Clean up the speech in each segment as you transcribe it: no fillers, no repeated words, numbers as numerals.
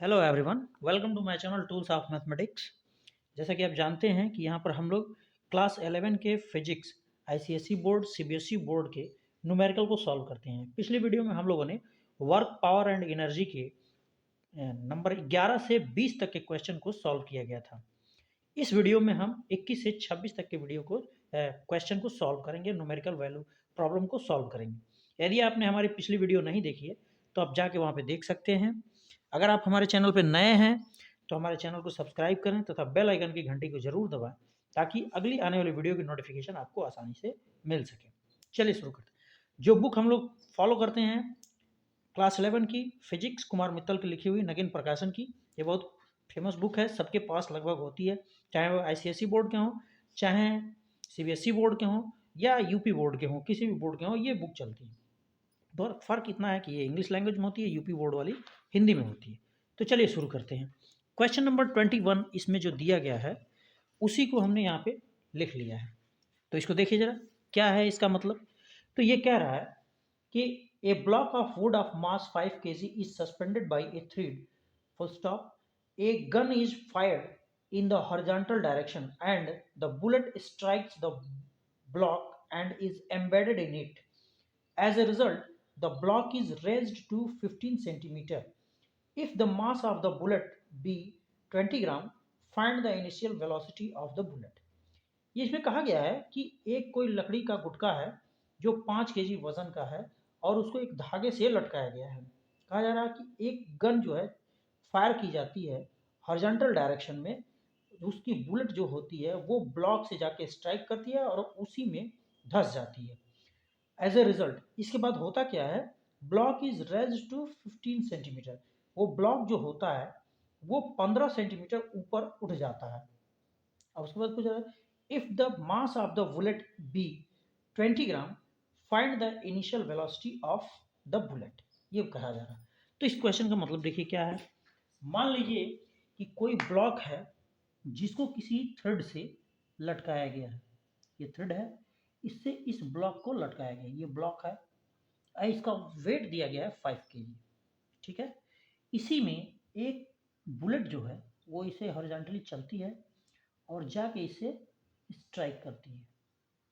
Hello everyone, welcome to my channel tools of mathematics. जैसा कि आप जानते हैं कि यहाँ पर हम लोग क्लास 11 के physics ICSE board CBSE board के न्यूमेरिकल को सॉल्व करते हैं। पिछले वीडियो में हम लोगों ने वर्क, पावर एंड एनर्जी के नंबर 11 से 20 तक के क्वेश्चन को सॉल्व किया गया था। इस वीडियो में हम 21 से 26 तक के वीडियो को क्वेश्चन को सॉल्व करेंगे, न्यूमेरिकल वैल्यू प्रॉब्लम को सॉल्व करेंगे। यदि आपने हमारी पिछली वीडियो नहीं देखी है तो आप जाके वहाँ पे देख सकते हैं। अगर आप हमारे चैनल पर नए हैं तो हमारे चैनल को सब्सक्राइब करें तथा बेल आइकन की घंटी को जरूर दबाएं ताकि अगली आने वाली वीडियो की नोटिफिकेशन आपको आसानी से मिल सके। चलिए शुरू करते हैं। जो बुक हम लोग फॉलो करते हैं क्लास 11 की फिजिक्स, कुमार मित्तल की लिखी हुई, नगिन प्रकाशन की, ये बहुत फेमस बुक है, सबके पास लगभग होती है, चाहे वो आईसीएसई बोर्ड के हों, चाहे सीबीएसई बोर्ड के हों या यूपी बोर्ड के हों, किसी भी बोर्ड के हों ये बुक चलती है। तो फ़र्क इतना है कि ये इंग्लिश लैंग्वेज में होती है, यूपी बोर्ड वाली हिंदी में होती है। तो चलिए शुरू करते हैं। क्वेश्चन नंबर 21 इसमें जो दिया गया है उसी को हमने यहाँ पे लिख लिया है। तो इसको देखिए ज़रा, क्या है इसका मतलब। तो ये कह रहा है कि a block of wood of mass 5 kg is suspended by a thread, full stop, a gun is fired in the horizontal direction and the bullet strikes the block and is embedded in it. As a result, the block is raised to 15 centimeter. If the mass of the bullet be 20 gram, find the initial velocity of the bullet. ये इसमें कहा गया है कि एक कोई लकड़ी का गुटका है जो 5 केजी वजन का है और उसको एक धागे से लटकाया गया है। कहा जा रहा है कि एक गन जो है फायर की जाती है हॉरिजॉन्टल डायरेक्शन में, उसकी बुलेट जो होती है वो ब्लॉक से जाके स्ट्राइक करती है और उसी में धंस जाती है। एज ए रिजल्ट इसके बाद होता क्या है, block is raised to 15 centimetre. वो ब्लॉक जो होता है वो 15 सेंटीमीटर ऊपर उठ जाता है। अब उसके बाद पूछा है, if the mass of the bullet be 20 gram, find the initial velocity of the bullet. ये कहा जा रहा है। तो इस क्वेश्चन का मतलब देखिए क्या है। मान लीजिए कि कोई ब्लॉक है जिसको किसी थ्रेड से लटकाया गया है। ये थ्रेड है, इससे इस ब्लॉक को लटकाया गया। ये ब्लॉक है, इसका वेट दिया गया है 5 kg, ठीक है। इसी में एक बुलेट जो है वो इसे हॉरिजॉन्टली चलती है और जाके इसे स्ट्राइक करती है,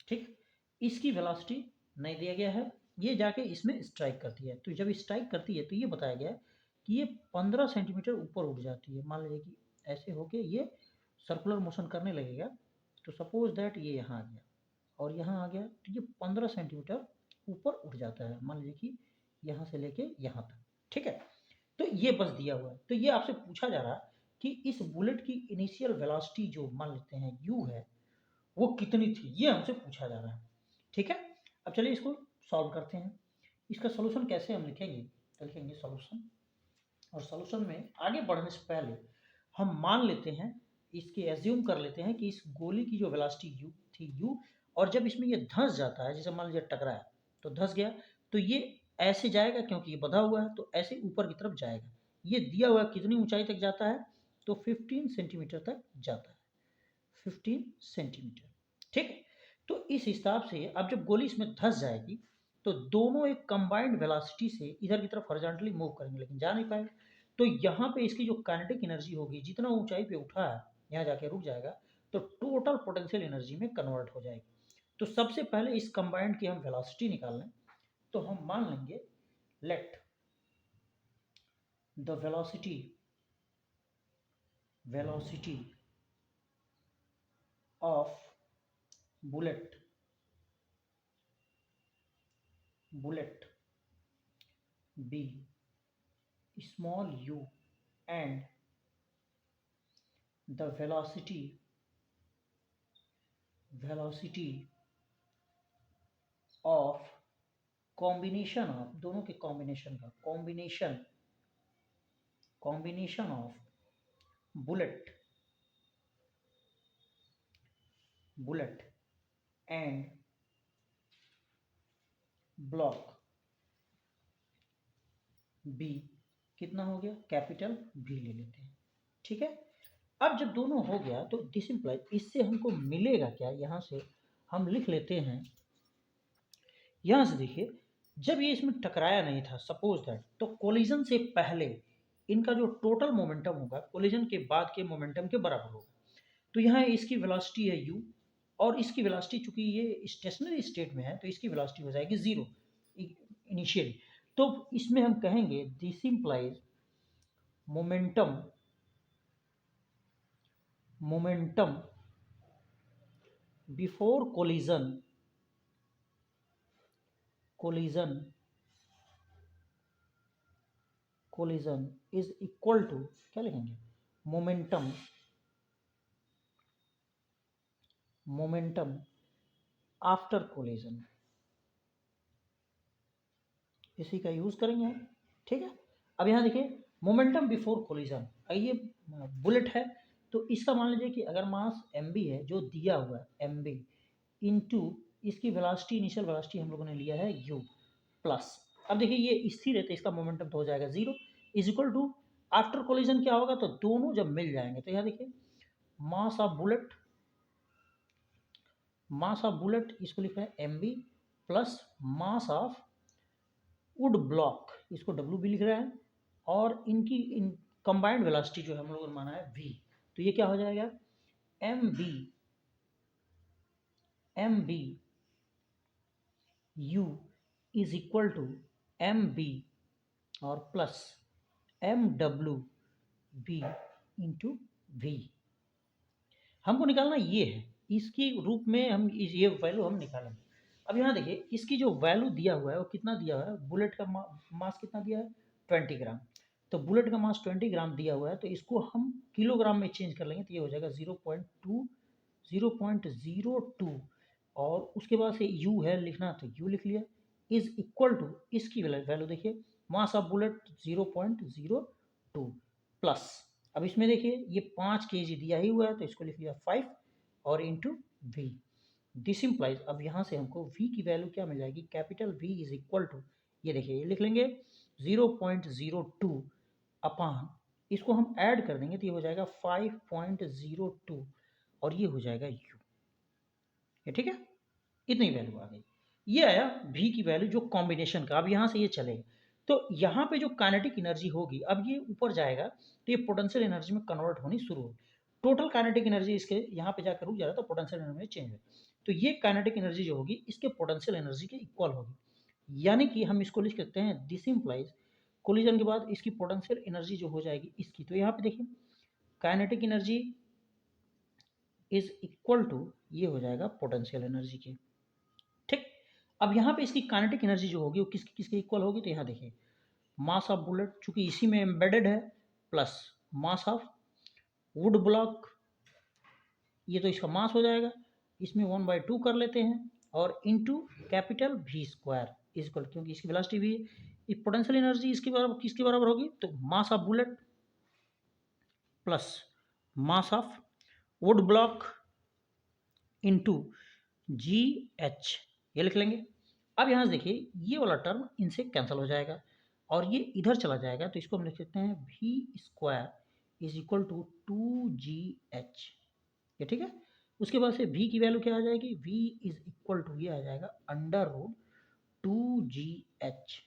ठीक। इसकी वेलोसिटी नहीं दिया गया है, ये जाके इसमें स्ट्राइक करती है। तो जब स्ट्राइक करती है तो ये बताया गया है कि ये 15 सेंटीमीटर ऊपर उठ जाती है। मान लीजिए कि ऐसे होके ये सर्कुलर मोशन करने लगेगा। तो सपोज दैट ये यहाँ आ गया और यहाँ आ गया, तो ये 15 सेंटीमीटर ऊपर उठ जाता है। मान लीजिए कि यहाँ से लेके यहाँ तक, ठीक है। तो ये बस दिया हुआ है। तो ये आपसे पूछा जा रहा है कि इस बुलेट की इनिशियल वेलोसिटी जो मान लेते हैं u है वो कितनी थी, ये हमसे पूछा जा रहा है, ठीक है। अब चलिए इसको सॉल्व करते हैं। इसका सोल्यूशन कैसे हम लिखेंगे, तो लिखेंगे सोल्यूशन, और सोल्यूशन में आगे बढ़ने से पहले हम मान लेते हैं, इसके एज्यूम कर लेते हैं कि इस गोली की जो वेलोसिटी u थी u, और जब इसमें ये धंस जाता है, जैसे मान लीजिए टकराया तो धंस गया, तो ये ऐसे जाएगा क्योंकि ये बंधा हुआ है तो ऐसे ऊपर की तरफ जाएगा। ये दिया हुआ कितनी ऊंचाई तक जाता है, तो 15 सेंटीमीटर तक जाता है, 15 सेंटीमीटर, ठीक है। तो इस हिसाब से अब जब गोली इसमें धंस जाएगी तो दोनों एक कंबाइंड वेलोसिटी से इधर की तरफ हॉरिजॉन्टली मूव करेंगे, लेकिन जा नहीं पाएंगे। तो यहाँ पे इसकी जो काइनेटिक एनर्जी होगी, जितना ऊंचाई पे उठा है यहाँ जाके रुक जाएगा, तो टोटल पोटेंशियल एनर्जी में कन्वर्ट हो जाएगी। तो सबसे पहले इस कंबाइंड की हम वेलोसिटी निकाल लें, तो हम मान लेंगे let the velocity of bullet be small u and the velocity of combination of दोनों के कॉम्बिनेशन का combination of bullet and block B कितना हो गया, कैपिटल B ले लेते हैं, ठीक है। अब जब दोनों हो गया तो दिस इंप्लाइज, इससे हमको मिलेगा क्या, यहां से हम लिख लेते हैं। यहां से देखिए, जब ये इसमें टकराया नहीं था सपोज दैट, तो कोलिजन से पहले इनका जो टोटल मोमेंटम होगा कोलिजन के बाद के मोमेंटम के बराबर होगा। तो यहाँ इसकी वेलोसिटी है u और इसकी वेलोसिटी चूंकि ये स्टेशनरी स्टेट में है तो इसकी वेलोसिटी हो जाएगी 0 इनिशियली। तो इसमें हम कहेंगे this implies momentum before collision is equal to, क्या लिखेंगे, मोमेंटम आफ्टर कोलिजन, इसी का यूज करेंगे हम। ठीक है, अब यहाँ देखिए मोमेंटम बिफोर कोलिजन, ये बुलेट है तो इसका मान लीजिए कि अगर मास mb है जो दिया हुआ है mb इनटू इसकी वेलोसिटी, इनिशियल वेलोसिटी हम लोगों ने लिया है u प्लस, अब देखिए ये स्थिर है तो इसका मोमेंटम तो हो जाएगा 0 is equal to after collision क्या होगा, तो दोनों जब मिल जाएंगे तो यहाँ देखिए मास ऑफ बुलेट इसको लिखा है mb plus mass of wood block, इसको w भी लिख रहा है, और इनकी कंबाइंड वेलोसिटी जो है हम लोगों ने माना है v, तो ये क्या हो जाएगा mb u is equal to mb और plus mw b into v। हमको निकालना ये है, इसके रूप में हम ये वैल्यू हम निकालेंगे। अब यहाँ देखिए इसकी जो वैल्यू दिया हुआ है वो कितना दिया हुआ है, बुलेट का मास कितना दिया है 20 ग्राम, तो बुलेट का मास 20 ग्राम दिया हुआ है तो इसको हम किलोग्राम में चेंज कर लेंगे तो ये हो जाएगा 0.02 और उसके बाद से u है लिखना तो u लिख लिया, इज इक्वल टू इसकी वैल्यू देखिए मास ऑफ बुलेट 0.02 प्लस, अब इसमें देखिए ये 5 kg दिया ही हुआ है तो इसको लिख लिया 5 और इंटू वी, दिस इम्प्लाइज, अब यहाँ से हमको v की वैल्यू क्या मिल जाएगी, capital V is equal to, ये देखिए ये लिख लेंगे 0.02 अपान, इसको हम ऐड कर देंगे तो ये हो जाएगा 5.02 और ये हो जाएगा u, ये ठीक है, इतनी वैल्यू आ गई। ये आया v की वैल्यू जो कॉम्बिनेशन का, अब यहाँ से ये चलेगा तो यहाँ पे जो काइनेटिक एनर्जी होगी अब ये ऊपर जाएगा तो ये पोटेंशियल एनर्जी में कन्वर्ट होनी शुरू होगी, टोटल काइनेटिक एनर्जी इसके यहाँ पे जाकर रुक जाएगा तो पोटेंशियल एनर्जी में चेंज है, तो ये काइनेटिक एनर्जी जो होगी इसके पोटेंशियल एनर्जी के इक्वल होगी, यानी कि हम इसको लिख सकते हैं दिस इंप्लाइज कोलिजन के बाद इसकी पोटेंशियल एनर्जी जो हो जाएगी इसकी, तो यहाँ पे देखिए kinetic energy is equal to ये हो जाएगा पोटेंशियल एनर्जी के। ठीक, अब यहाँ पे इसकी काइनेटिक एनर्जी जो होगी वो किसकी किसके इक्वल होगी, तो यहाँ देखिए मास ऑफ बुलेट चूंकि इसी में एम्बेडेड है plus mass of wood block, ये तो इसका मास हो जाएगा, इसमें 1/2 कर लेते हैं और into capital V square equal, क्योंकि इसकी वेलोसिटी भी पोटेंशियल एनर्जी इसके बराबर किसके बराबर होगी, तो मास of bullet plus mass of wood block into GH, ये लिख लेंगे। अब यहाँ से देखिए ये वाला टर्म इनसे कैंसिल हो जाएगा और ये इधर चला जाएगा तो इसको हम लिख सकते हैं V square is equal to 2GH, ये ठीक है। उसके बाद से V की वैल्यू क्या आ जाएगी, V इज इक्वल टू ये आ जाएगा अंडर रूट 2GH।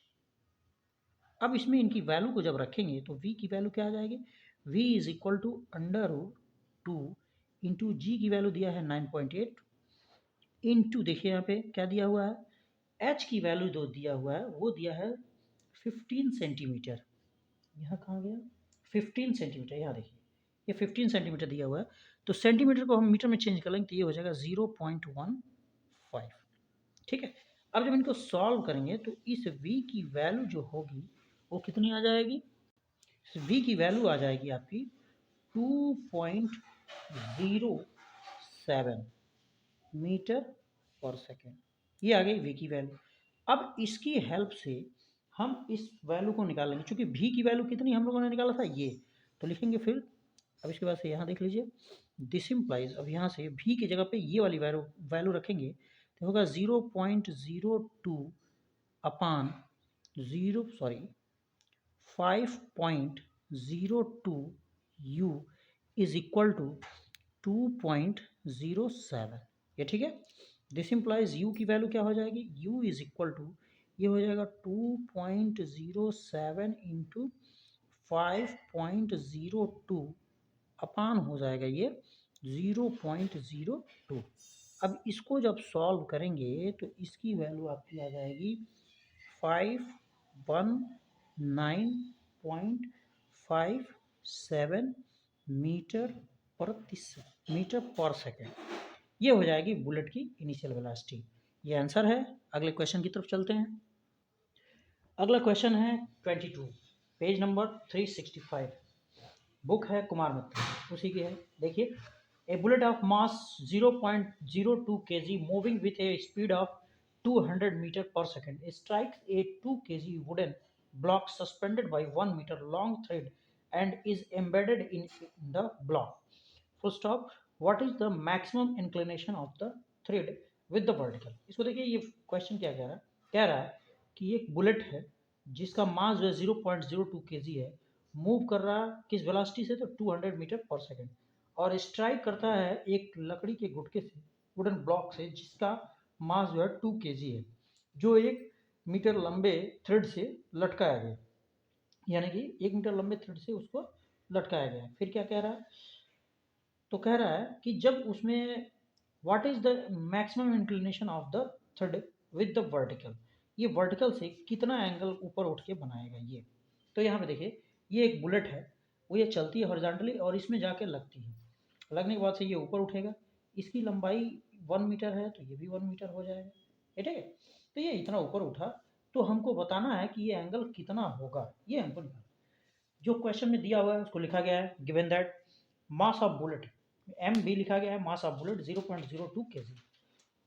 अब इसमें इनकी वैल्यू को जब रखेंगे तो V की वैल्यू क्या आ जाएगी, V is equal to under root 2 into g की वैल्यू दिया है 9.8 इंटू देखिए यहाँ पे क्या दिया हुआ है, H की वैल्यू जो दिया हुआ है वो दिया है 15 सेंटीमीटर, यहाँ कहाँ गया 15 सेंटीमीटर, यहाँ देखिए ये 15 सेंटीमीटर दिया हुआ है तो सेंटीमीटर को हम मीटर में चेंज कर लेंगे तो ये हो जाएगा 0.15। ठीक है, अब जब इनको सॉल्व करेंगे तो इस v की वैल्यू जो होगी वो कितनी आ जाएगी, v की वैल्यू आ जाएगी आपकी 2.07 मीटर पर सेकेंड, ये आ गई v की वैल्यू। अब इसकी हेल्प से हम इस वैल्यू को निकालेंगे, क्योंकि v की वैल्यू कितनी हम लोगों ने निकाला था ये, तो लिखेंगे फिर, अब इसके बाद से यहाँ देख लीजिए दिस इम्प्लाइज, अब यहाँ से v की जगह पे ये वाली वैल्यू रखेंगे तो होगा 0.02 अपान 5.02 u इज इक्वल टू 2.07, ये ठीक है। दिस इम्प्लाइज u की वैल्यू क्या हो जाएगी, u इज इक्वल टू ये हो जाएगा 2.07 इंटू 5.02 अपान हो जाएगा ये 0.02। अब इसको जब सॉल्व करेंगे तो इसकी वैल्यू आपकी आ जाएगी 519.57 मीटर पर सेकेंड। ये हो जाएगी बुलेट की इनिशियल वेलोसिटी। ये आंसर है। अगले क्वेश्चन की तरफ चलते हैं। अगला क्वेश्चन है 22, पेज नंबर 365, बुक है कुमार मित्र, उसी की है। देखिए, a bullet of mass 0.02 kg moving with a speed of 200 metre पर second strikes a 2 kg wooden block suspended by 1 meter long thread and is embedded in the block. Full stop. What is the maximum inclination of the thread with the vertical? इसको देखिए, ये question क्या कह रहा है? कह रहा है कि एक बुलेट है जिसका मास जो है 0.02 kg है, मूव कर रहा है किस वेलोसिटी से, तो 200 मीटर पर सेकेंड, और स्ट्राइक करता है एक लकड़ी के गुटके से, वुडन ब्लॉक से, जिसका मास जो है 2 kg है, जो 1 मीटर लंबे थ्रेड से लटकाया गया, यानी कि 1 मीटर लंबे थ्रेड से उसको लटकाया गया। फिर क्या कह रहा है? तो कह रहा है कि जब उसमें what is the maximum inclination of the thread with the vertical, ये वर्टिकल से कितना एंगल ऊपर उठ के बनाएगा ये। तो यहाँ पे देखिए, ये एक बुलेट है, वो ये चलती है हॉरिजॉन्टली और इसमें जाके लगती है, लगने के बाद से ये ऊपर उठेगा, इसकी लंबाई 1 मीटर है तो ये भी 1 मीटर हो जाएगा, ठीक है। तो ये इतना ऊपर उठा, तो हमको बताना है कि ये एंगल कितना होगा, ये हमको निकालना। जो क्वेश्चन में दिया हुआ है उसको लिखा गया है, given that mass of bullet m b लिखा गया है, mass of bullet 0.02 kg,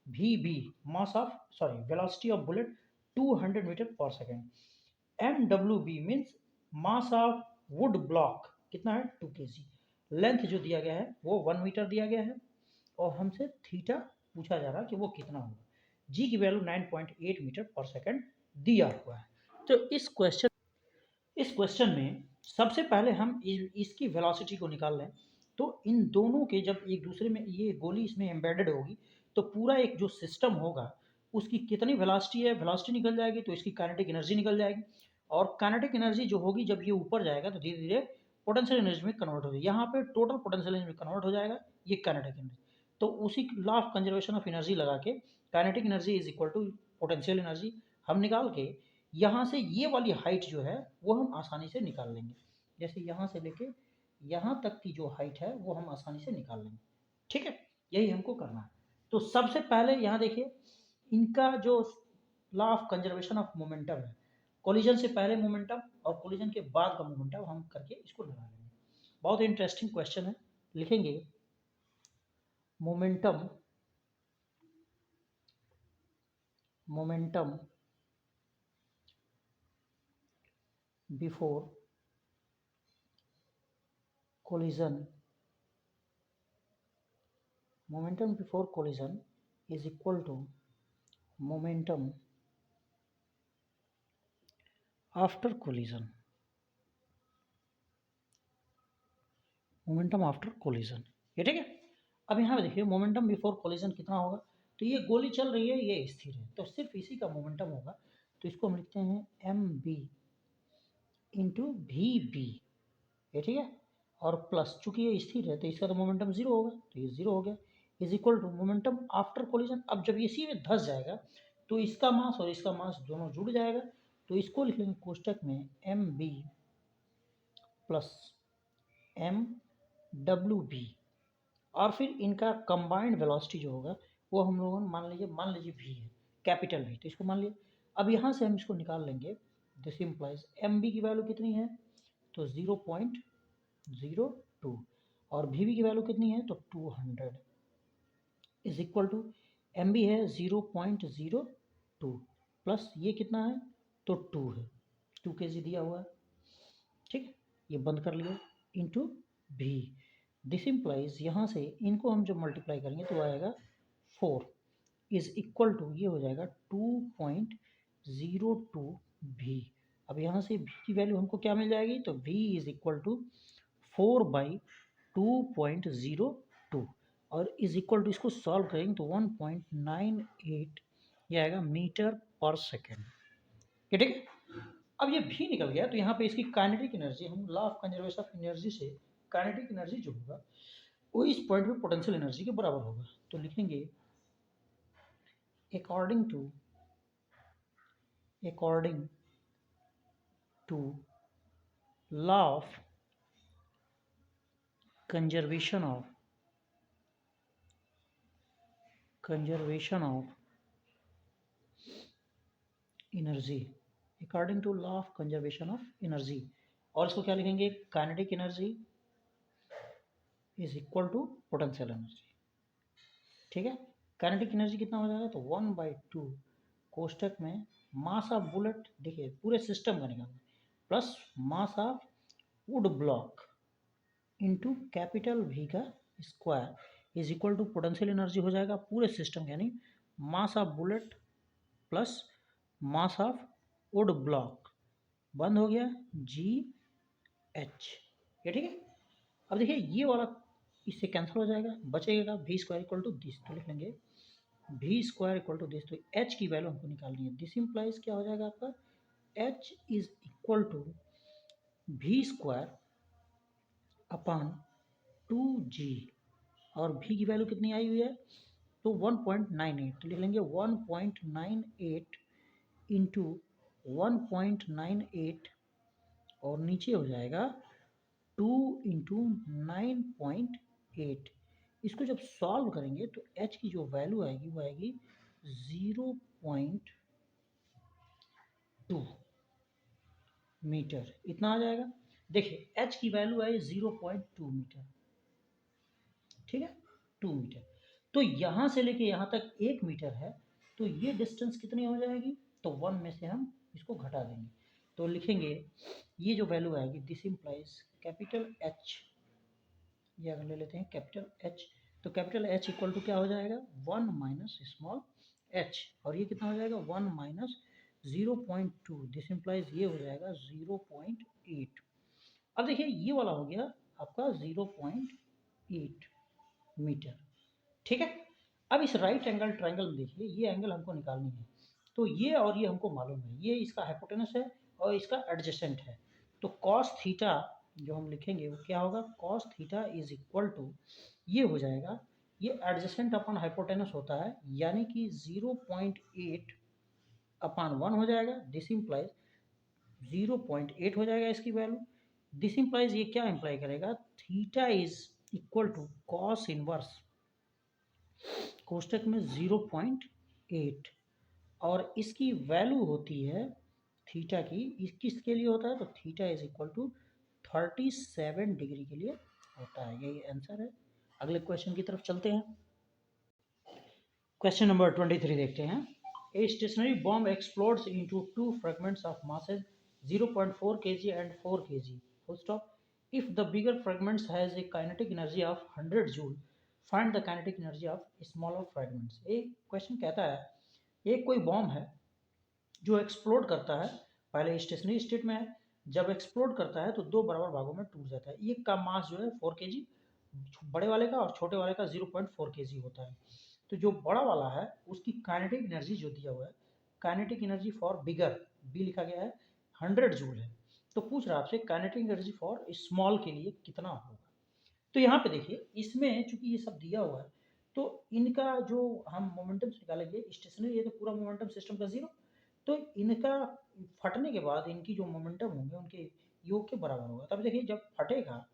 v b velocity of bullet 200 metre पर second, m W b means mass of wood block कितना है 2 kg, लेंथ जो दिया गया है वो 1 मीटर दिया गया है, और हमसे थीटा पूछा जा रहा है कि वो कितना होगा। जी की वैल्यू 9.8 मीटर पर सेकेंड दिया हुआ है। तो इस क्वेश्चन में सबसे पहले हम इसकी वेलोसिटी को निकाल लें। तो इन दोनों के जब एक दूसरे में ये गोली इसमें एम्बेडेड होगी, तो पूरा एक जो सिस्टम होगा उसकी कितनी वेलोसिटी है, वेलोसिटी निकल जाएगी, तो इसकी काइनेटिक एनर्जी निकल जाएगी, और काइनेटिक एनर्जी जो होगी जब ये ऊपर जाएगा तो धीरे धीरे पोटेंशियल एनर्जी में कन्वर्ट हो जाएगी। यहाँ पे टोटल पोटेंशियल एनर्जी में कन्वर्ट हो जाएगा ये काइनेटिक एनर्जी। तो उसी law of conservation of energy लगा के kinetic energy is equal to potential energy हम निकाल के यहाँ से ये वाली हाइट जो है वो हम आसानी से निकाल लेंगे। जैसे यहाँ से लेके यहाँ तक की जो हाइट है वो हम आसानी से निकाल लेंगे, ठीक है। यही हमको करना है। तो सबसे पहले यहाँ देखिए, इनका जो law of conservation of momentum है, कोलिजन से पहले मोमेंटम और कोलिजन के बाद का मोमेंटम हम करके इसको लगा लेंगे। बहुत इंटरेस्टिंग क्वेश्चन है। लिखेंगे momentum before collision is equal to momentum after collision। ये ठीक है। अब यहाँ पे देखिए मोमेंटम बिफोर कोलिजन कितना होगा, तो ये गोली चल रही है, ये स्थिर है, तो सिर्फ इसी का मोमेंटम होगा। तो इसको हम लिखते हैं M B into V B, ये ठीक है, और प्लस चूंकि ये स्थिर है तो इसका तो मोमेंटम जीरो होगा, तो ये जीरो हो गया, is equal to momentum after collision. अब जब इसी में धस जाएगा तो इसका मास और इसका मास दोनों जुड़ जाएगा, तो इसको लिख लेंगे कोष्टक में M B plus M W B, और फिर इनका कंबाइंड वेलोसिटी जो होगा वो हम लोगों ने मान लीजिए वी है, कैपिटल वी, तो इसको मान लिया। अब यहाँ से हम इसको निकाल लेंगे। दिस इम्प्लाइज एम बी की वैल्यू कितनी है, तो 0.02, और वी बी की वैल्यू कितनी है, तो 200 is equal to M B है 0.02 प्लस ये कितना है, तो 2 है, 2 kg दिया हुआ है, ठीक है। ये बंद कर लिया इंटू भी। दिस इम्प्लाइज यहाँ से इनको हम जब मल्टीप्लाई करेंगे तो आएगा 4 इज इक्वल टू, ये हो जाएगा 2.02 भी। अब यहाँ से भी की वैल्यू हमको क्या मिल जाएगी, तो भी इज इक्वल टू 4/2.02, और इज इक्वल टू इसको सॉल्व करेंगे तो 1.98 ये आएगा मीटर पर सेकेंड, ठीक है। अब ये भी निकल गया तो यहाँ पे इसकी काइनेटिक एनर्जी, हम law of conservation of energy से काइनेटिक एनर्जी जो होगा वो इस पॉइंट पे पोटेंशियल एनर्जी के बराबर होगा। तो लिखेंगे according to law of conservation of energy, according to law of conservation of energy, और इसको क्या लिखेंगे, kinetic energy is equal to potential energy. ठीक है, काइनेटिक एनर्जी कितना हो जाएगा, तो 1/2 कोष्टक में मास ऑफ बुलेट, देखिए पूरे सिस्टम का निकालना, plus mass of wood block into capital V का square is equal to potential energy हो जाएगा पूरे सिस्टम, यानी mass of bullet plus mass of wood block, बंद हो गया GH। ये ठीक है। अब देखिए ये वाला इससे कैंसिल हो जाएगा, बचेगा V² इक्वल टू दिस, तो लिख लेंगे V² इक्वल टू दिस, तो H की वैल्यू हमको निकालनी है। दिस इंप्लाइज क्या हो जाएगा आपका, H is equal to V² upon 2G, और V की वैल्यू कितनी आई हुई है, तो 1.98, तो लिख लेंगे 1.98 इंटू 1.98, और नीचे हो जाएगा 2 इंटू 9.8। इसको जब सॉल्व करेंगे तो H की जो वैल्यू आएगी वो आएगी 0.2 मीटर, इतना आ जाएगा। देखिए H की वैल्यू है 0.2 मीटर, ठीक है, 2 मीटर। तो यहाँ से लेके यहाँ तक 1 मीटर है, तो ये डिस्टेंस कितनी हो जाएगी, तो 1 में से हम इसको घटा देंगे, तो लिखेंगे ये जो वैल्यू आएगी, दिस इम्प्लाइज कैपिटल H, ये अगर ले लेते हैं कैपिटल H, तो कैपिटल H इक्वल टू क्या हो जाएगा, 1 माइनस स्मॉल h, और ये कितना हो जाएगा 1 माइनस 0.2, दिस इम्प्लाइज ये हो जाएगा 0.8। अब देखिए ये वाला हो गया आपका 0.8 मीटर, ठीक है। अब इस राइट एंगल ट्रायंगल में देखिए ये एंगल हमको निकालनी है, तो ये और ये हमको मालूम है, ये इसका हाइपोटेनस है और इसका एडजेसेंट है, तो कॉस थीटा जो हम लिखेंगे वो क्या होगा, cos theta is equal to, ये हो जाएगा, ये एडजेसेंट अपन हाइपोटेनस होता है, यानी कि 0.8 अपान 1 हो जाएगा, दिस इंप्लाइज 0.8 हो जाएगा इसकी वैल्यू। दिस इंप्लाइज ये क्या इंप्लाई करेगा, theta is equal to cos inverse कोष्टक में 0.8, और इसकी वैल्यू होती है थीटा की, किसके लिए होता है, तो theta is equal to 37 degree के लिए होता है, यही आंसर है। अगले क्वेश्चन की तरफ चलते हैं। क्वेश्चन नंबर 23 देखते हैं। A stationary bomb explodes into 2 fragments of masses 0.4 kg and 4 kg, full stop. If the bigger fragments has a kinetic energy of 100 joule, find the kinetic energy of smaller fragments. एक question कहता है एक कोई bomb है जो explode करता है, पहले स्टेशनरी स्टेट में है, जब एक्सप्लोड करता है तो 2 बराबर भागों में टूट जाता है। एक का मास जो है 4 kg, बड़े वाले का, और छोटे वाले का 0.4 kg होता है। तो जो बड़ा वाला है उसकी काइनेटिक एनर्जी जो दिया हुआ है, kinetic energy for bigger, B लिखा गया है 100 जूल है, तो पूछ रहा है आपसे काइनेटिक एनर्जी फॉर स्मॉल के लिए कितना होगा। तो यहाँ पे देखिए इसमें चूंकि ये सब दिया हुआ है, तो इनका जो हम मोमेंटम निकालेंगे, स्टेशनरी है तो पूरा मोमेंटम सिस्टम का 0, तो इनका फटने के बाद इनकी जो मोमेंटम होंगे उनके योग के बराबर होगा। तब देखिए जब फटेगा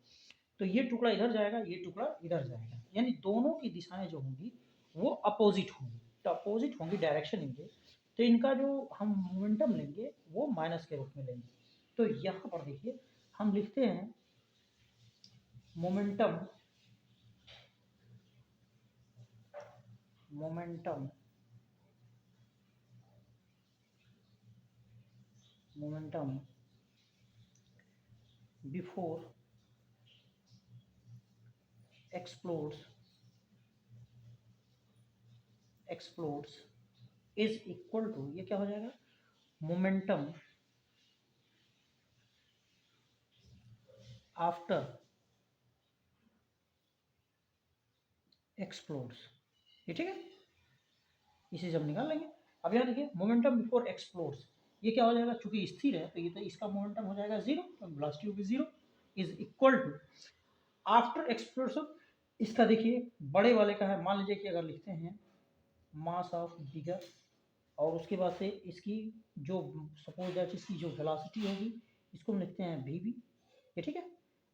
तो ये टुकड़ा इधर जाएगा, ये टुकड़ा इधर जाएगा, यानी दोनों की दिशाएं जो होंगी वो अपोजिट होंगी, तो अपोजिट होंगी डायरेक्शन इनके, तो इनका जो हम मोमेंटम लेंगे वो माइनस के रूप में लेंगे। तो यहाँ पर देखिए हम लिखते हैं momentum momentum momentum before explodes is equal to, ये क्या हो जाएगा, मोमेंटम आफ्टर एक्सप्लोड्स, ये ठीक है, इसे जब निकाल लेंगे। अब यहाँ देखिए मोमेंटम बिफोर एक्सप्लोड्स, ये क्या हो जाएगा, चूंकि स्थिर है तो ये तो इसका मोमेंटम हो जाएगा जीरो, तो वेलोसिटी होगी zero, is equal to after explosion. इसका देखिए बड़े वाले का है, मान लीजिए कि अगर लिखते हैं मास ऑफ बिगर, और उसके बाद से इसकी जो सपोज दैट इसकी जो वेलोसिटी होगी इसको हम लिखते हैं वी बी, ये ठीक है।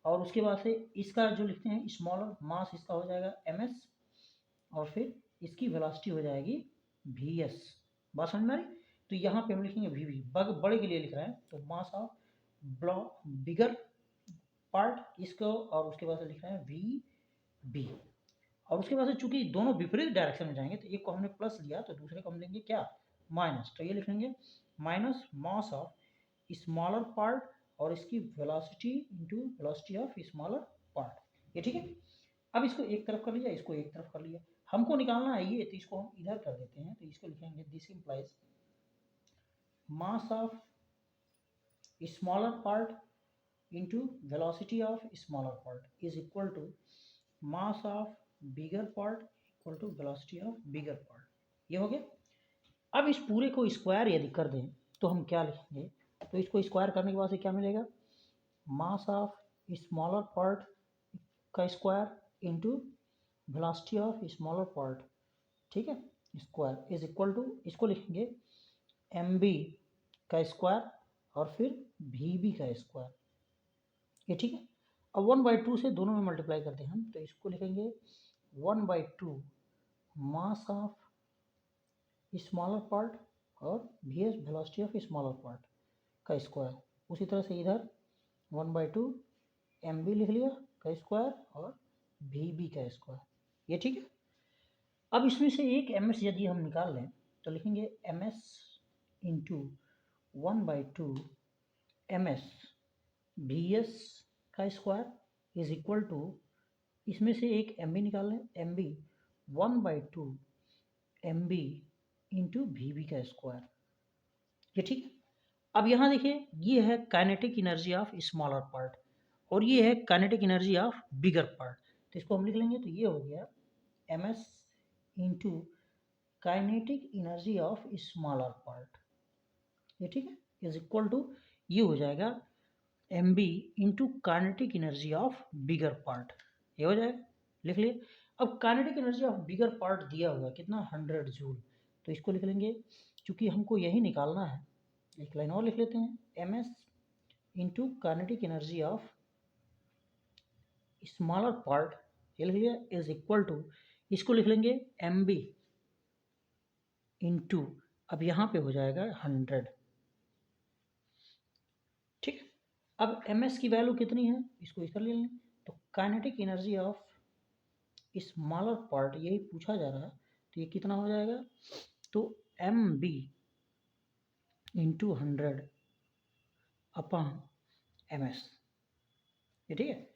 और उसके बाद से इसका जो लिखते हैं स्मॉलर मास, इसका हो जाएगा एम एस, और फिर इसकी वेलोसिटी हो जाएगी वी एस। बात समझ में आ रही? तो यहाँ पे हम लिखेंगे वी वी, बड़े के लिए लिख रहे हैं तो mass of block bigger part इसको, और उसके बाद से लिख रहे हैं वी बी। और उसके बाद से चूंकि दोनों विपरीत डायरेक्शन में जाएंगे तो एक को हमने प्लस लिया तो दूसरे को हम लेंगे क्या, माइनस। तो ये लिख लेंगे minus mass of smaller part और इसकी velocity into velocity of smaller part, ये ठीक है। अब इसको एक तरफ कर लिया, इसको एक तरफ कर लिया, हमको निकालना है ये, तो इसको हम इधर कर देते हैं, तो इसको लिखेंगे this implies mass of smaller part into velocity of smaller part is equal to mass of bigger part equal to velocity of bigger part, ये हो गया। अब इस पूरे को स्क्वायर यदि कर दें तो हम क्या लिखेंगे, तो इसको स्क्वायर करने के बाद से क्या मिलेगा, मास ऑफ स्मॉलर पार्ट का square into velocity of smaller part, ठीक है, स्क्वायर इज इक्वल टू, इसको लिखेंगे एम बी का स्क्वायर और फिर वी बी का स्क्वायर, ये ठीक है। अब 1/2 से दोनों में मल्टीप्लाई करते हैं हम, तो इसको लिखेंगे 1/2 मास ऑफ स्मॉलर पार्ट और V S velocity of smaller part का स्क्वायर। उसी तरह से इधर 1/2 एम बी लिख लिया का स्क्वायर और वी बी का स्क्वायर, ये ठीक है। अब इसमें से एक एम एस यदि हम निकाल लें तो लिखेंगे M S into 1/2 M S V S का स्क्वायर इज इक्वल टू, इसमें से एक एम बी निकाल लें, M B 1/2 M B into V B का स्क्वायर, ये ठीक है। अब यहाँ देखिए ये है kinetic energy of smaller part और ये है kinetic energy of bigger part, तो इसको हम लिख लेंगे, तो ये हो गया M S into kinetic energy of smaller part, ये ठीक है, इज इक्वल टू, ये हो जाएगा M B into kinetic energy of bigger part, ये हो जाएगा, लिख लिए। अब kinetic energy of bigger part दिया हुआ कितना 100 जूल, तो इसको लिख लेंगे, क्योंकि हमको यही निकालना है, एक लाइन और लिख लेते हैं, M S into kinetic energy of smaller part, ये लिख लिया, इज इक्वल टू, इसको लिख लेंगे एम बी इंटू, अब यहाँ पे हो जाएगा 100, ठीक है। अब एम एस की वैल्यू कितनी है, इसको इधर ले लें, तो kinetic energy of smaller part यही पूछा जा रहा है, तो ये कितना हो जाएगा, तो M B into 100 upon M S, ये ठीक है।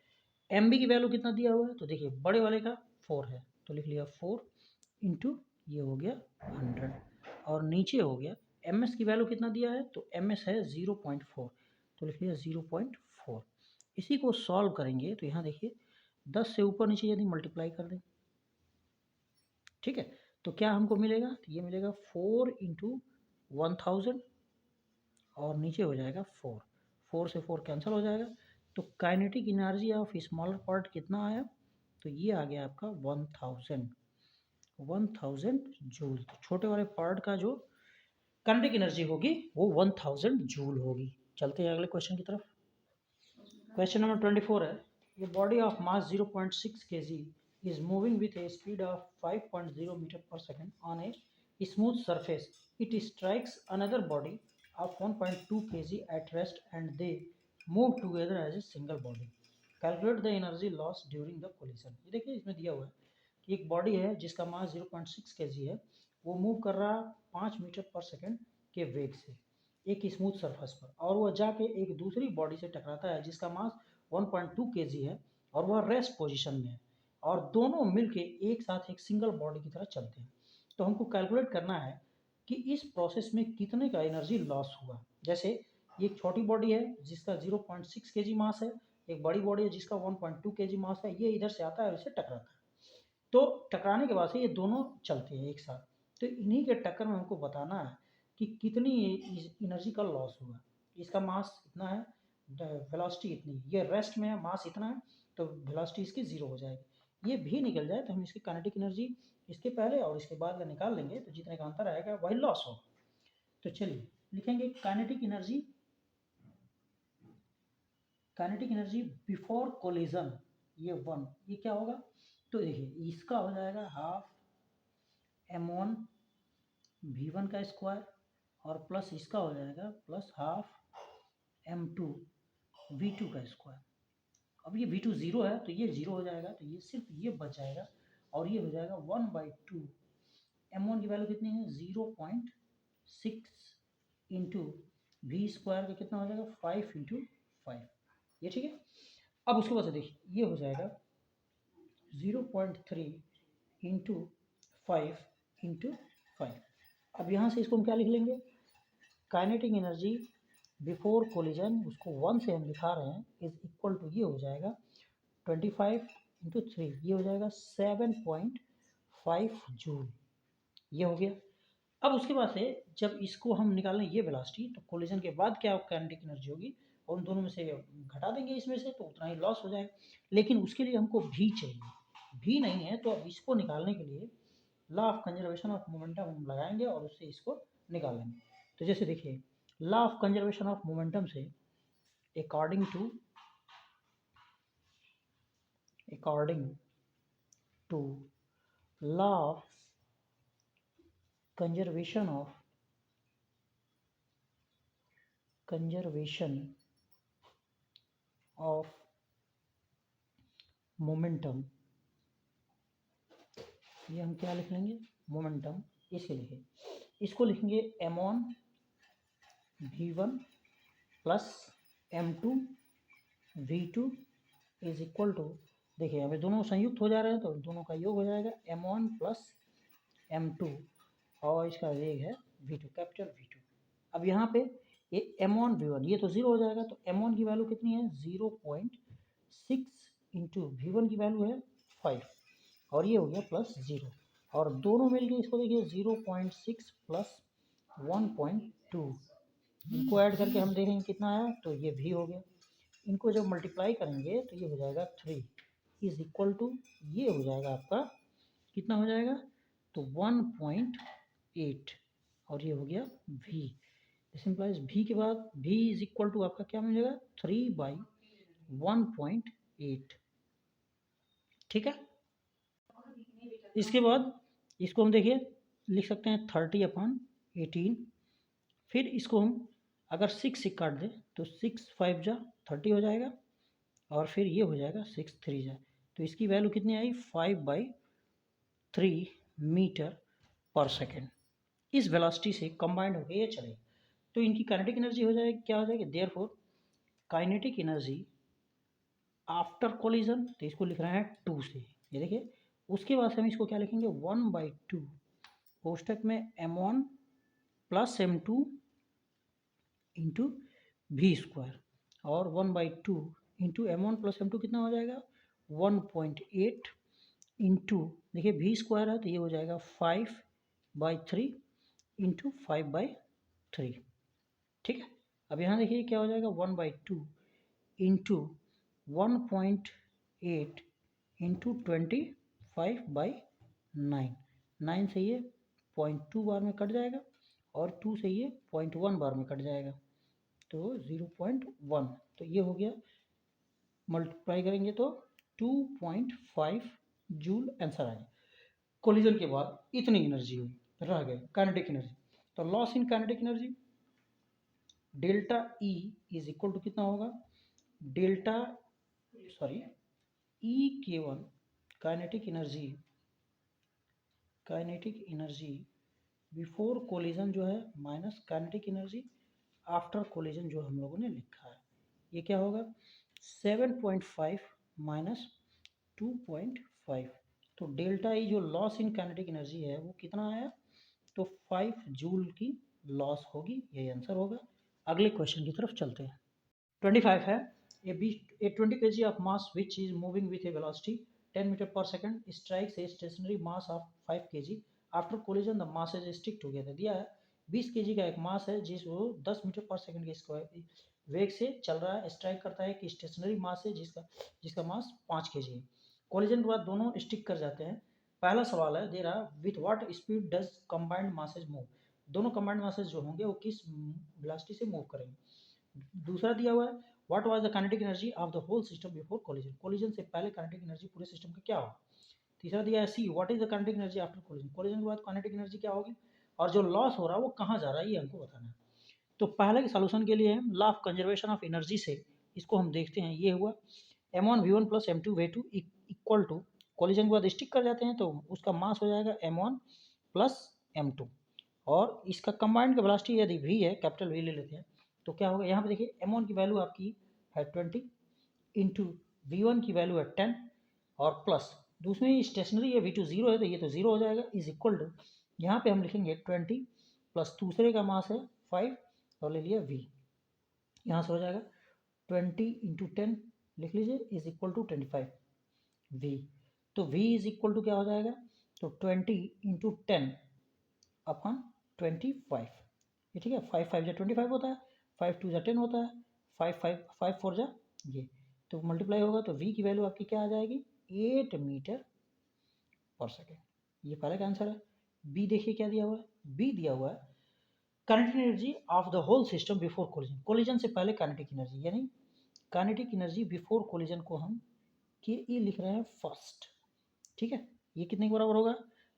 एम बी की वैल्यू कितना दिया हुआ है, तो देखिए बड़े वाले का 4 है, तो लिख लिया 4 इंटू, ये हो गया 100, और नीचे हो गया एम एस की वैल्यू कितना दिया है, तो एम एस है 0.4, तो लिख लिया 0.4। इसी को सॉल्व करेंगे तो यहाँ देखिए 10 से ऊपर नीचे यदि मल्टीप्लाई कर दें, ठीक है, तो क्या हमको मिलेगा, तो ये मिलेगा 4 इंटू 1000 और नीचे हो जाएगा 4, 4 से 4 कैंसिल हो जाएगा, तो kinetic energy of smaller part कितना आया, तो ये आ गया आपका 1000 जूल। तो छोटे वाले पार्ट का जो काइनेटिक एनर्जी होगी वो 1000 जूल होगी। चलते हैं अगले क्वेश्चन की तरफ। क्वेश्चन नंबर 24 है, ये body of mass 0.6 kg is moving with a speed of 5.0 meter per second on a smooth surface. It strikes another body of 1.2 kg at rest and they move together as a single body. Calculate the energy loss during the collision. ये देखिए इसमें दिया हुआ है कि एक body है जिसका मास 0.6 kg है, वो मूव कर रहा 5 मीटर पर सेकंड के वेग से एक स्मूथ सरफेस पर, और वह जाके एक दूसरी बॉडी से टकराता है जिसका मास 1.2 kg है और वह रेस्ट पोजीशन में है, और दोनों मिलके एक साथ एक सिंगल बॉडी की तरह चलते हैं। तो हमको कैलकुलेट करना है कि इस प्रोसेस में कितने का एनर्जी लॉस हुआ। जैसे एक छोटी बॉडी है जिसका 0.6 kg मास है, एक बड़ी बॉडी है जिसका 1.2 kg मास है, ये इधर से आता है और इसे टकराता है, तो टकराने के बाद से ये दोनों चलते हैं एक साथ। तो इन्हीं के टक्कर में हमको बताना है कि कितनी एनर्जी का लॉस हुआ। इसका मास इतना है, वेलोसिटी इतनी है, ये रेस्ट में है, मास इतना है, तो वेलोसिटी इसकी 0 हो जाएगी। ये भी निकल जाए तो हम इसकी काइनेटिक एनर्जी इसके पहले और इसके बाद का निकाल लेंगे, तो जितने का अंतर आएगा वही लॉस होगा। तो चलिए लिखेंगे काइनेटिक एनर्जी बिफोर कोलिजन, ये 1, ये क्या होगा, तो देखिए इसका हो जाएगा हाफ m1 v1 का स्क्वायर और प्लस इसका हो जाएगा प्लस हाफ m2 v2 का स्क्वायर। अब ये v2 0 है तो ये 0 हो जाएगा, तो ये सिर्फ ये बच जाएगा और ये हो जाएगा 1/2। m1 की वैल्यू कितनी है 0.6 इंटू वी स्क्वायर का कितना हो जाएगा 5 इंटू 5, ये ठीक है। अब उसके बाद से देखिए ये हो जाएगा 0.3 इंटू 5 इंटू 5। अब यहाँ से इसको हम क्या लिख लेंगे, काइनेटिक एनर्जी बिफोर कोलिजन, उसको 1 से हम दिखा रहे हैं, इज इक्वल टू ये हो जाएगा 25 इंटू 3, ये हो जाएगा 7.5 जूल, ये हो गया। अब उसके बाद से जब इसको हम निकालें ये वेलोसिटी, तो कोलिजन के बाद क्या काइनेटिक एनर्जी होगी, और उन दोनों में से घटा देंगे इसमें से, तो उतना ही लॉस हो जाएगा। लेकिन उसके लिए हमको भी चाहिए, भी नहीं है, तो अब इसको निकालने के लिए law of conservation of momentum हम लगाएंगे और उससे इसको निकाल लेंगे। तो जैसे देखिए law of conservation of momentum से according to law of conservation of momentum, ये हम क्या लिख लेंगे, मोमेंटम, इसे लिखे, इसको लिखेंगे m1 v1 plus m2 v2 is equal to, देखिए अभी दोनों संयुक्त हो जा रहे हैं तो दोनों का योग हो जाएगा m1 प्लस m2 और इसका वेग है v2, कैपिटल v2। अब यहाँ पे ये m1 v1 ये तो 0 हो जाएगा, तो m1 की वैल्यू कितनी है 0.6 इंटू v1 की वैल्यू है 5 और ये हो गया प्लस 0, और दोनों मिलके इसको देखिए 0.6 प्लस 1.2, इनको ऐड करके हम देखेंगे कितना आया, तो ये भी हो गया। इनको जब मल्टीप्लाई करेंगे तो ये हो जाएगा 3 इज इक्वल टू, ये हो जाएगा आपका कितना हो जाएगा, तो 1.8 और ये हो गया v। दिस इम्प्लाइज v के बाद v इज इक्वल टू आपका क्या मिलेगा 3/1.8, ठीक है। इसके बाद इसको हम देखिए लिख सकते हैं 30/18, फिर इसको हम अगर 6 से काट दें तो 6 5 जा 30 हो जाएगा और फिर ये हो जाएगा 6 3 जा, तो इसकी वैल्यू कितनी आई 5/3 मीटर पर सेकेंड। इस वेलोसिटी से कंबाइंड होकर ये चलेगा, तो इनकी काइनेटिक एनर्जी हो जाएगी, क्या हो जाएगी, therefore kinetic energy after collision, तो इसको लिख रहे हैं 2 से, ये देखिए। उसके बाद हम इसको क्या लिखेंगे 1/2 कोष्टक में m1 plus m2 into we square और 1/2 इंटू m1 प्लस m2 कितना हो जाएगा 1.8 इंटू, देखिए वी स्क्वायर है तो ये हो जाएगा 5/3 इंटू 5/3, ठीक है। अब यहाँ देखिए क्या हो जाएगा 1/2 इंटू 1.8 इंटू 25/9, 9 से ये 0.2 बार में कट जाएगा और 2 से ये 0.1 बार में कट जाएगा, तो 0.1, तो ये हो गया, मल्टीप्लाई करेंगे तो 2.5 जूल आंसर आएगा। कोलिजन के बाद इतनी एनर्जी हुई, रह गए काइनेटिक एनर्जी, तो loss in kinetic energy delta E is equal to कितना होगा, E K1 kinetic energy before collision जो है minus kinetic energy after collision जो हम लोगों ने लिखा है, ये क्या होगा 7.5 माइनस 2.5, तो डेल्टा ई जो लॉस इन काइनेटिक एनर्जी है वो कितना आया, तो 5 जूल की लॉस होगी, यही आंसर होगा। अगले क्वेश्चन की तरफ चलते हैं। 25 है, a 20 kg of mass which is moving with a velocity 10 meter per second strikes a stationary mass of 5 kg after collision the masses stick together, दिया है 20 केजी का एक मास है जिस वो 10 मीटर पर सेकंड के स्क्वायर वेग से चल रहा है, स्ट्राइक करता है कि स्टेशनरी मास है जिसका मास 5 केजी है। कोलिजन के बाद दोनों स्टिक कर जाते हैं। पहला सवाल है दे रहा with what speed does combined masses move, दोनों कंबाइंड मासेज जो होंगे वो किस वेलोसिटी से मूव करेंगे। दूसरा दिया हुआ है what was the kinetic energy of the whole system before collision, collision से पहले काइनेटिक एनर्जी पूरे सिस्टम का क्या होगा। तीसरा दिया है see what is the kinetic energy after collision, collision के बाद काइनेटिक एनर्जी क्या होगी और जो लॉस हो रहा है वो कहाँ जा रहा है ये हमको बताना है। तो पहले के सॉल्यूशन के लिए हम law of conservation of energy से इसको हम देखते हैं। ये हुआ m1 v1 plus m2 v2 equal to, collision के बाद स्टिक कर जाते हैं तो उसका मास हो जाएगा m1 प्लस m2 और इसका कंबाइंड का वेलोसिटी यदि v है, कैपिटल V ले लेते हैं तो क्या होगा। यहाँ पे देखिए m1 की वैल्यू आपकी है 20 इंटू v1 की वैल्यू है 10 और प्लस दूसरी स्टेशनरी है v2 0 है तो ये तो 0 हो जाएगा इज इक्वल टू, यहाँ पे हम लिखेंगे 20 प्लस दूसरे का मास है 5 और ले लिया v, यहाँ से हो जाएगा 20 इंटू 10 लिख लीजिए इज इक्वल टू 25 v, तो v इज इक्वल टू क्या हो जाएगा तो 20 इंटू 10 अपॉन 25, ये ठीक है। 5 5 जा 25 होता है, 5 2 जा 10 होता है, 5 4 जा ये, तो मल्टीप्लाई होगा तो v की वैल्यू आपकी क्या आ जाएगी 8 मीटर पर सेकेंड। ये पहले का आंसर है। बी देखिए क्या दिया हुआ है, बी दिया हुआ है kinetic energy of the whole system before collision, collision से पहले काइनेटिक एनर्जी, यानी काइनेटिक एनर्जी बिफोर कोलिजन को हम के ई लिख रहे हैं फर्स्ट, ठीक है। ये कितने के बराबर होगा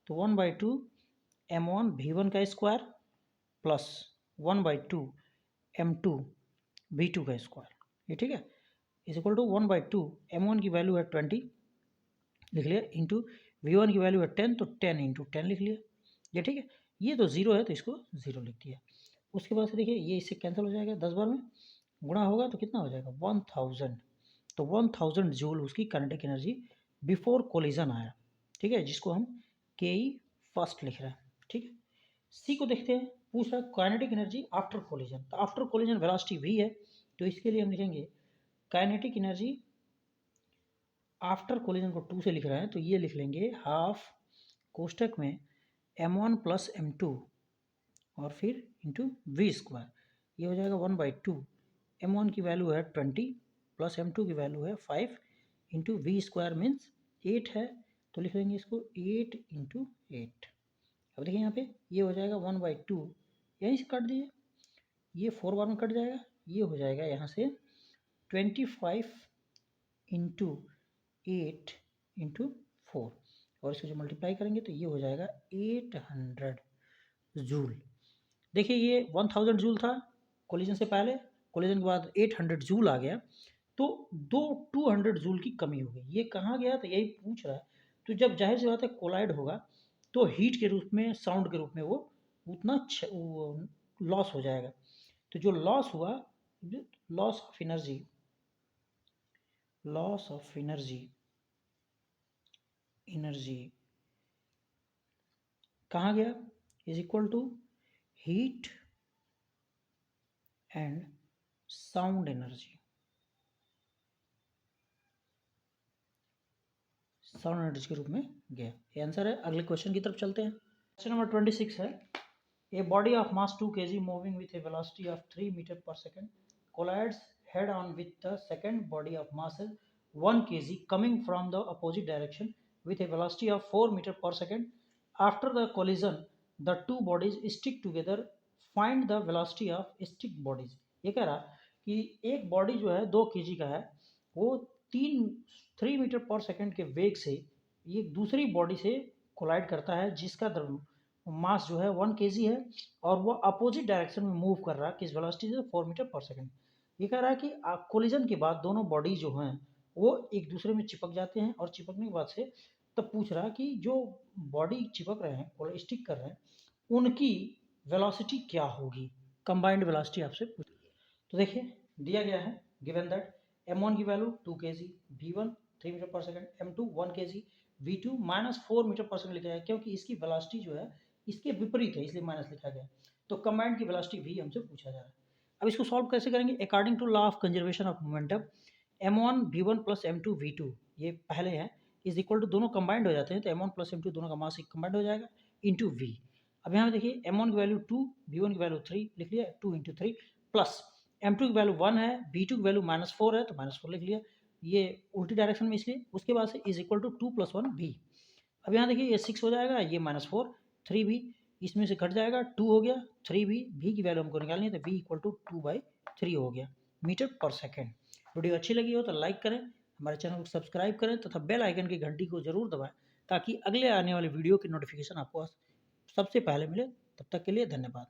तो 1/2 m1 v1 का स्क्वायर प्लस 1/2 m2 v2 का स्क्वायर, ये ठीक है, इज इक्वल टू 1/2 m1 की वैल्यू है 20 लिख लिया इंटू v1 की वैल्यू है 10 तो 10 इंटू 10 लिख लिया, ये ठीक है। ये तो 0 है तो इसको 0 लिख दिया। उसके बाद से देखिए ये इससे कैंसिल हो जाएगा, 10 बार में गुणा होगा तो कितना हो जाएगा 1000, तो 1000 जूल उसकी काइनेटिक एनर्जी बिफोर कोलिजन आया, ठीक है, जिसको हम के ई फर्स्ट लिख रहे हैं, ठीक है। सी को देखते हैं, पूछ रहा है काइनेटिक एनर्जी आफ्टर कोलिजन, तो आफ्टर कोलिजन वेलोसिटी v है तो इसके लिए हम लिखेंगे काइनेटिक एनर्जी आफ्टर कोलिजन को 2 से लिख रहे हैं तो ये लिख लेंगे हाफ कोष्टक में m1 प्लस m2 और फिर इंटू वी स्क्वायर, ये हो जाएगा 1/2 m1 की वैल्यू है 20 प्लस m2 की वैल्यू है 5 इंटू वी स्क्वायर मीन्स 8 है तो लिख लेंगे इसको 8 इंटू 8। अब देखिए यहाँ पे ये हो जाएगा 1/2, यहीं से काट दीजिए, ये 4 बार में कट जाएगा, ये हो जाएगा यहाँ से 25 इंटू 8 इंटू 4 और इसको जो मल्टीप्लाई करेंगे तो ये हो जाएगा 800 जूल। देखिए ये 1000 जूल था कोलिजन से पहले, कोलिजन के बाद 800 जूल आ गया तो 200 जूल की कमी हो गई। ये कहाँ गया तो यही पूछ रहा है। तो जब जाहिर सी बात है कोलाइड होगा तो हीट के रूप में, साउंड के रूप में वो उतना लॉस हो जाएगा। तो जो लॉस हुआ, loss of energy, loss of energy कहाँ गया is equal to heat and sound energy, sound energy के रूप में गया। ये आंसर है। अगले क्वेश्चन की तरफ चलते हैं। क्वेश्चन नंबर 26 है a body of mass 2 kg moving with a velocity of 3 metre पर second collides head on with the second body of mass 1 kg coming from the opposite direction with a velocity of 4 meter per second. After the collision, the two bodies stick together. Find the velocity of stick bodies. ये कह रहा कि एक body जो है 2 kg का है, वो 3 मीटर पर सेकेंड के वेग से एक दूसरी बॉडी से कोलाइड करता है जिसका मास जो है 1 kg है और वो अपोजिट डायरेक्शन में मूव कर रहा है किस वेलोसिटी से 4 मीटर पर सेकेंड। ये कह रहा है कि कोलिजन के बाद दोनों बॉडी जो हैं वो एक दूसरे में चिपक जाते हैं और चिपकने के बाद से तब पूछ रहा है कि जो बॉडी चिपक रहे हैं, स्टिक कर रहे हैं, उनकी वेलोसिटी क्या होगी, कंबाइंड वेलोसिटी आपसे पूछ। तो देखिए दिया गया है गिवन दैट m1 की वैल्यू 2 kg, v1 3 मीटर पर second, m2 1 kg, v2 -4 metre पर सेकेंड लिखा है क्योंकि इसकी वेलोसिटी जो है इसके विपरीत है इसलिए माइनस लिखा गया। तो कंबाइंड की वेलोसिटी v हमसे पूछा जा रहा है। अब इसको सॉल्व कैसे करेंगे, according to law of conservation of momentum m1 v1 plus m2 v2 ये पहले है इज इक्वल टू, दोनों कंबाइंड हो जाते हैं तो m1 प्लस m2 दोनों का मास कंबाइंड हो जाएगा इंटू v। अब यहाँ पे देखिए m1 की वैल्यू 2, b1 की वैल्यू 3 लिख लिया, 2 × 3 प्लस m2 की वैल्यू 1 है, b2 की वैल्यू -4 है तो -4 लिख लिया, ये उल्टी डायरेक्शन में इसलिए। उसके बाद से इज इक्वल टू 2 + 1 b। अब यहाँ देखिए ये 6 हो जाएगा, ये -4, 3 b इसमें से घट जाएगा, 2 हो गया, 3 b की वैल्यू हमको निकालनी है तो b = 2/3 हो गया मीटर पर सेकेंड। वीडियो अच्छी लगी हो तो लाइक करें, हमारे चैनल को सब्सक्राइब करें तथा बेल आइकन की घंटी को जरूर दबाएं ताकि अगले आने वाले वीडियो की नोटिफिकेशन आपको सबसे पहले मिले। तब तक के लिए धन्यवाद।